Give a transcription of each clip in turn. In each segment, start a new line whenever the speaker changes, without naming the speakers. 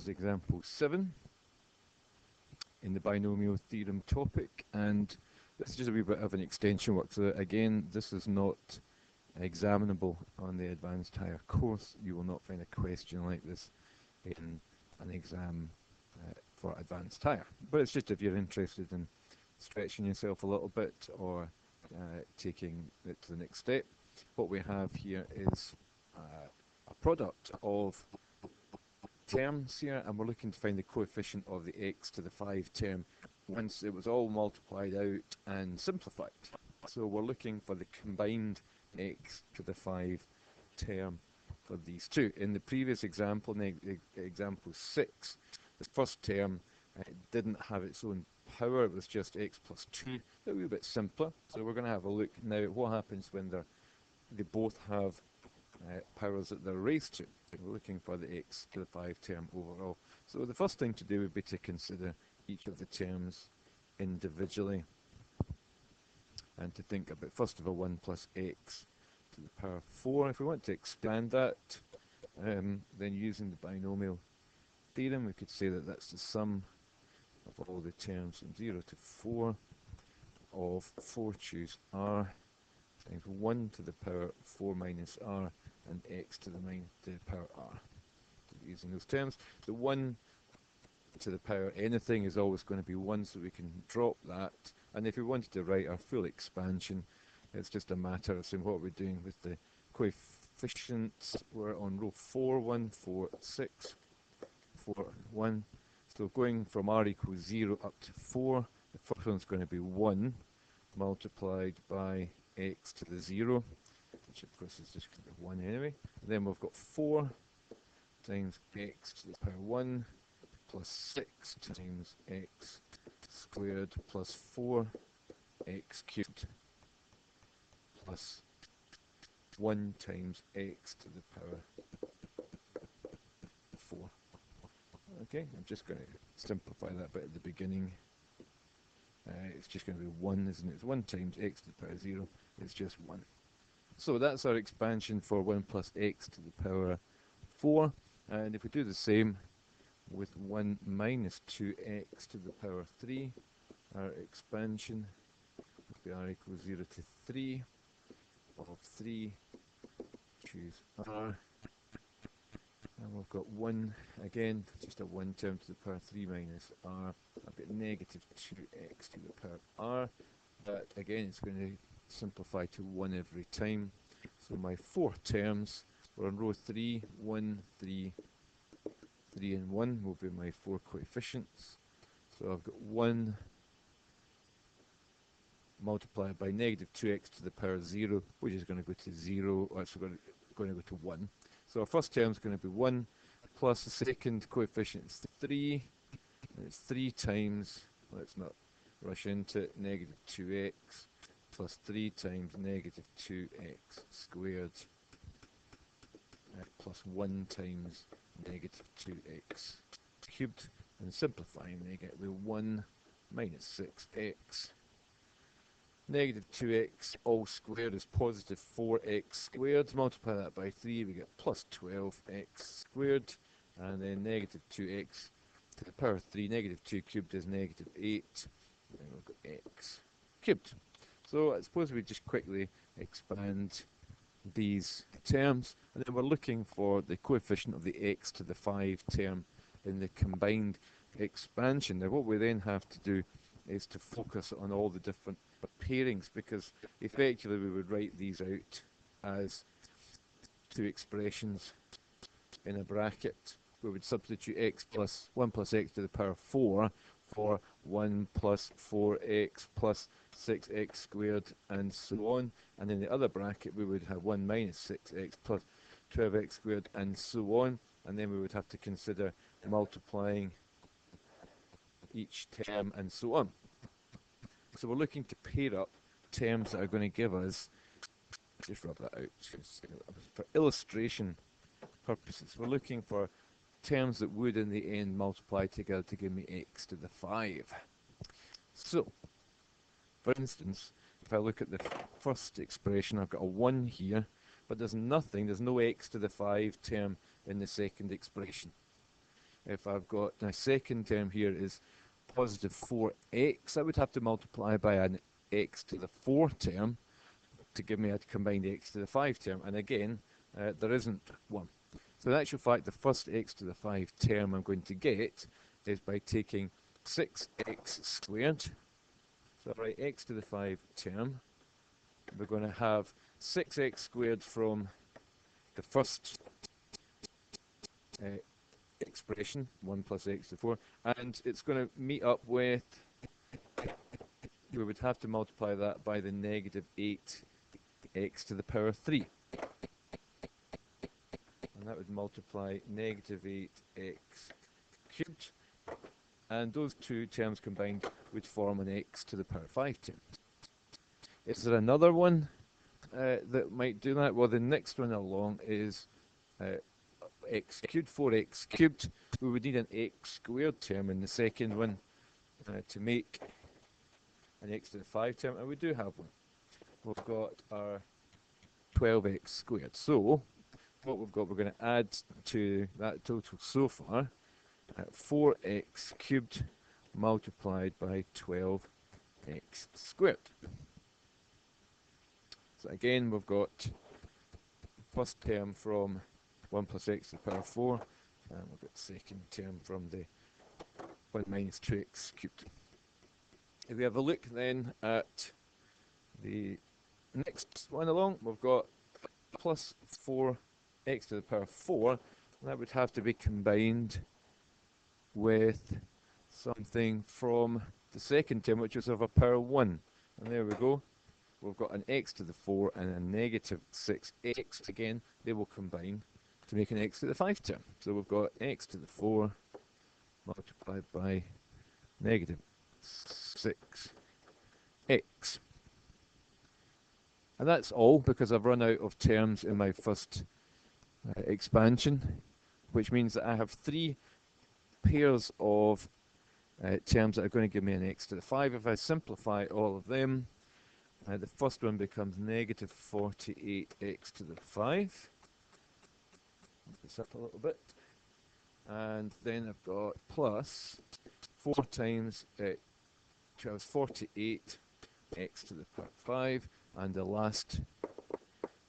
is example 7 in the binomial theorem topic, and this is just a wee bit of an extension work. So again, this is not examinable on the advanced higher course. You will not find a question like this in an exam for advanced higher. But it's just if you're interested in stretching yourself a little bit or taking it to the next step. What we have here is a product of terms here, and we're looking to find the coefficient of the x to the 5 term once it was all multiplied out and simplified. So we're looking for the combined x to the 5 term for these two. In the previous example, in example 6, the first term didn't have its own power, it was just x plus 2, a wee bit simpler. So we're going to have a look now at what happens when they both have powers that they're raised to. We're looking for the x to the 5 term overall. So the first thing to do would be to consider each of the terms individually and to think about, first of all, 1 plus x to the power 4. If we want to expand that, then using the binomial theorem, we could say that that's the sum of all the terms from 0 to 4 of 4 choose r times 1 to the power 4 minus r and x to the power r. So using those terms, the 1 to the power anything is always going to be 1, so we can drop that. And if we wanted to write our full expansion, it's just a matter of saying what we're doing with the coefficients. We're on row 4, 1, 4, 6, 4, 1. So going from r equals 0 up to 4, the first one's going to be 1 multiplied by x to the 0, which of course is just going to be 1 anyway. And then we've got 4 times x to the power 1 plus 6 times x squared plus 4x cubed plus 1 times x to the power 4. Okay, I'm just going to simplify that bit at the beginning. It's just going to be 1, isn't it? It's 1 times x to the power 0. It's just 1. So that's our expansion for 1 plus x to the power 4. And if we do the same with 1 minus 2x to the power 3, our expansion would be r equals 0 to 3 of 3, choose r. And we've got 1, again, just a 1 term to the power 3 minus r. I've got negative 2x to the power r. But again, it's going to simplify to 1 every time. So my 4 terms, we're on row 3, 1, 3, 3 and 1 will be my 4 coefficients. So I've got 1 multiplied by negative 2x to the power 0, which is going to go to 0, or it's going to go to 1. So our first term is going to be 1 plus the second coefficient is 3, and it's 3 times, let's not rush into it, negative 2x plus 3 times negative 2x squared plus 1 times negative 2x cubed, and simplifying they get the 1 minus 6x. Negative 2x all squared is positive 4x squared. Multiply that by 3, we get plus 12x squared. And then negative 2x to the power 3, negative 2 cubed is negative 8. And we've got x cubed. So I suppose we just quickly expand these terms. And then we're looking for the coefficient of the x to the 5 term in the combined expansion. Now what we then have to do is to focus on all the different pairings, because effectively we would write these out as 2 expressions in a bracket. We would substitute x plus 1 plus x to the power 4 for 1 plus 4x plus 6x squared and so on, and in the other bracket we would have 1 minus 6x plus 12x squared and so on, and then we would have to consider multiplying each term and so on. So we're looking to pair up terms that are going to give us, just rub that out for illustration purposes, we're looking for terms that would in the end multiply together to give me x to the 5. So, for instance, if I look at the first expression, I've got a 1 here, but there's no x to the 5 term in the second expression. if I've got my second term here is positive 4x, I would have to multiply by an x to the 4 term to give me a combined x to the 5 term. And again, there isn't one. So in actual fact, the first x to the 5 term I'm going to get is by taking 6x squared. So I write x to the 5 term. We're going to have 6x squared from the first expression, 1 plus x to the 4, and it's going to meet up with, we would have to multiply that by the negative 8x to the power 3. And that would multiply negative 8x cubed, and those two terms combined would form an x to the power 5 term. Is there another one that might do that? Well, the next one along is x cubed, 4x cubed. We would need an x squared term in the second one to make an x to the 5 term, and we do have one. We've got our 12x squared. So what we've got, we're going to add to that total so far 4x cubed multiplied by 12x squared. So again, we've got first term from 1 plus x to the power 4, and we've got second term from the 1 minus 2x cubed. If we have a look then at the next one along, we've got plus 4x to the power 4, and that would have to be combined with something from the second term, which is of a power 1. And there we go. We've got an x to the 4 and a negative 6x. Again, they will combine to make an x to the 5 term. So we've got x to the 4 multiplied by negative 6x. And that's all because I've run out of terms in my first expansion, which means that I have 3 pairs of terms that are going to give me an x to the 5. If I simplify all of them, the first one becomes negative 48x to the 5. Move this up a little bit. And then I've got plus 4 times 12 is 48x to the power 5. And the last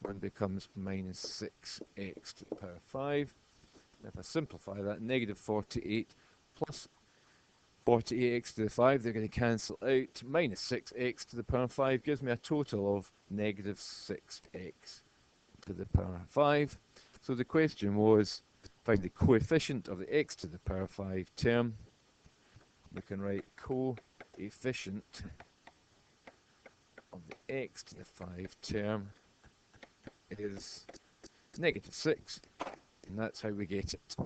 one becomes minus 6x to the power 5. And if I simplify that, negative 48 plus 48x to the 5, they're going to cancel out. Minus 6x to the power 5 gives me a total of negative 6x to the power 5. So the question was, find the coefficient of the x to the power 5 term. We can write coefficient of the x to the 5 term is negative 6, and that's how we get it.